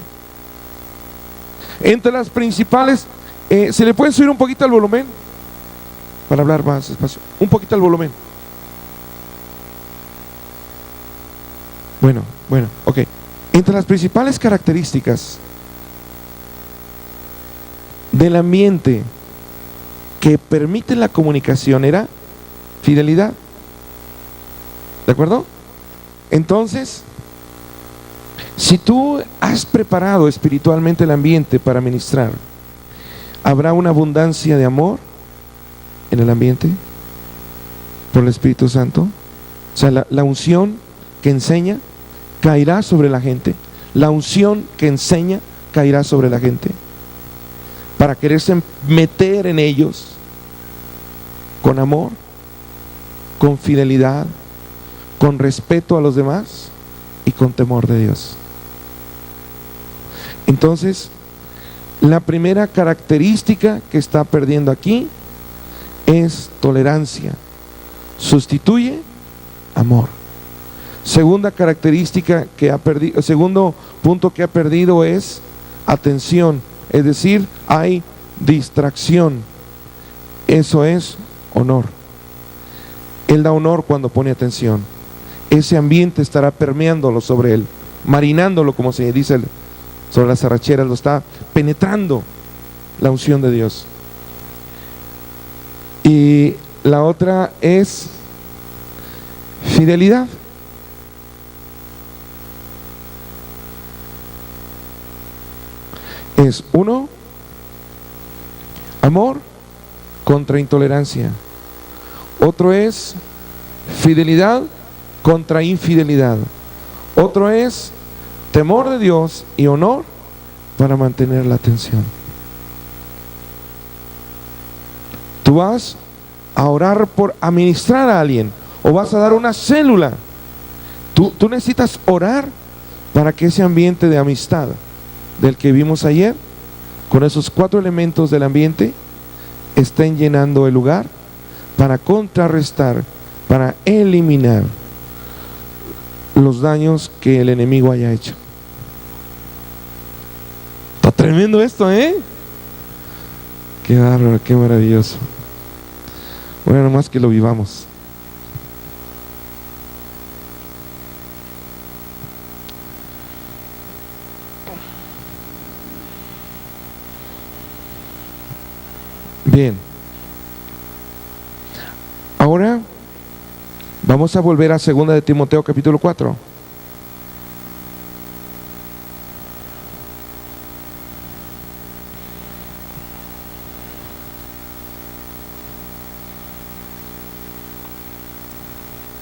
entre las principales, ¿se le puede subir un poquito al volumen? Para hablar más despacio. Un poquito al volumen. Bueno, ok. Entre las principales características del ambiente que permite la comunicación era fidelidad. ¿De acuerdo? Entonces, si tú has preparado espiritualmente el ambiente para ministrar, ¿habrá una abundancia de amor en el ambiente por el Espíritu Santo? O sea, la unción que enseña caerá sobre la gente. La unción que enseña caerá sobre la gente para quererse meter en ellos con amor, con fidelidad, con respeto a los demás y con temor de Dios. Entonces, la primera característica que está perdiendo aquí es tolerancia. Sustituye amor. Segunda característica que ha perdido, segundo punto que ha perdido es atención, es decir, hay distracción. Eso es honor. Él da honor cuando pone atención. Ese ambiente estará permeándolo sobre él, marinándolo, como se dice sobre las arracheras, lo está penetrando la unción de Dios. Y la otra es fidelidad. Es uno, amor contra intolerancia. Otro es fidelidad contra infidelidad. Otro es temor de Dios y honor para mantener la atención. Tú vas a orar por administrar a alguien o vas a dar una célula. Tú necesitas orar para que ese ambiente de amistad del que vimos ayer, con esos 4 elementos del ambiente, estén llenando el lugar para contrarrestar, para eliminar los daños que el enemigo haya hecho. Está tremendo esto, ¿eh? Qué bárbaro, qué maravilloso. Bueno, nomás que lo vivamos. Bien. Ahora vamos a volver a 2 de Timoteo capítulo 4.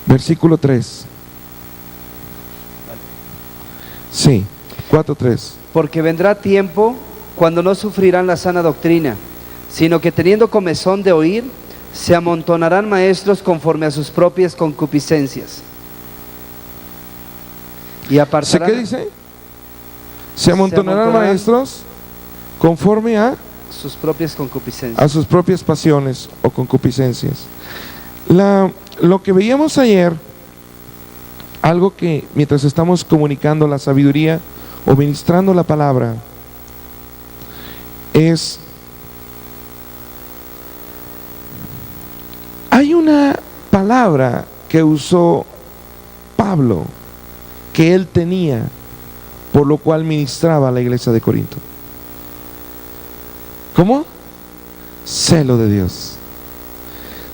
Versículo 3. Sí, 4:3. Porque vendrá tiempo cuando no sufrirán la sana doctrina, sino que teniendo comezón de oír, se amontonarán maestros conforme a sus propias concupiscencias. Y apartarán. ¿Qué dice? Se amontonarán maestros conforme a sus propias concupiscencias. A sus propias pasiones o concupiscencias. Lo que veíamos ayer, algo que mientras estamos comunicando la sabiduría o ministrando la palabra, es: hay una palabra que usó Pablo, que él tenía, por lo cual ministraba a la iglesia de Corinto. ¿Cómo? Celo de Dios.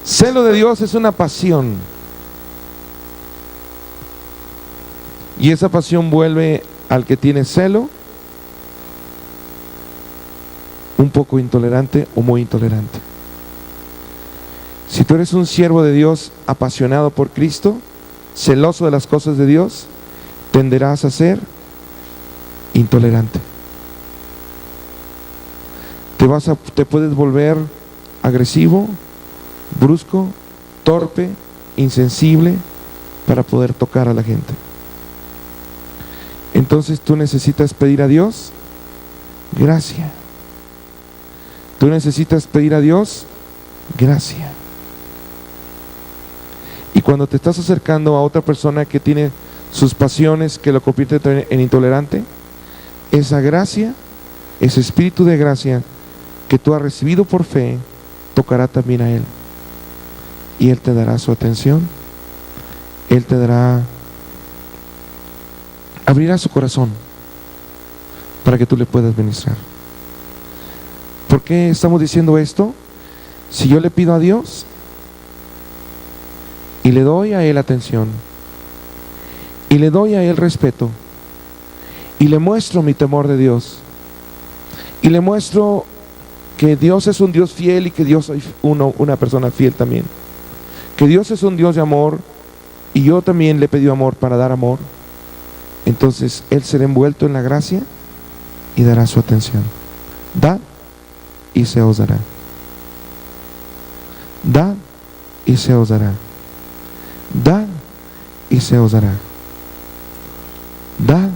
Celo de Dios es una pasión. Y esa pasión vuelve al que tiene celo un poco intolerante o muy intolerante. Si tú eres un siervo de Dios apasionado por Cristo, celoso de las cosas de Dios, tenderás a ser intolerante. Te puedes volver agresivo, brusco, torpe, insensible para poder tocar a la gente. Entonces tú necesitas pedir a Dios gracia. Tú necesitas pedir a Dios gracia. Y cuando te estás acercando a otra persona que tiene sus pasiones que lo convierten en intolerante, esa gracia, ese espíritu de gracia que tú has recibido por fe, tocará también a él. Y él te dará su atención. Él te dará, abrirá su corazón para que tú le puedas ministrar. ¿Por qué estamos diciendo esto? Si yo le pido a Dios y le doy a él atención y le doy a él respeto y le muestro mi temor de Dios y le muestro que Dios es un Dios fiel y que Dios es una persona fiel también, que Dios es un Dios de amor y yo también le he pedido amor para dar amor, entonces él será envuelto en la gracia y dará su atención. Dad y se os dará. Dad y se os dará. Dad y se os dará. Dad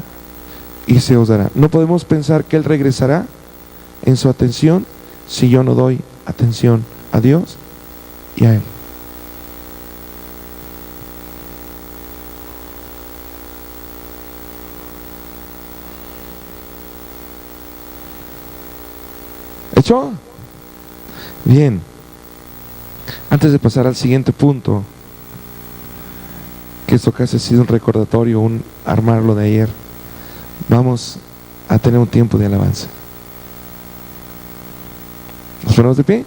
y se os dará. No podemos pensar que él regresará en su atención si yo no doy atención a Dios y a él. ¿Hecho? Bien. Antes de pasar al siguiente punto, que esto casi ha sido un recordatorio, un armarlo de ayer, vamos a tener un tiempo de alabanza. ¿Nos ponemos de pie?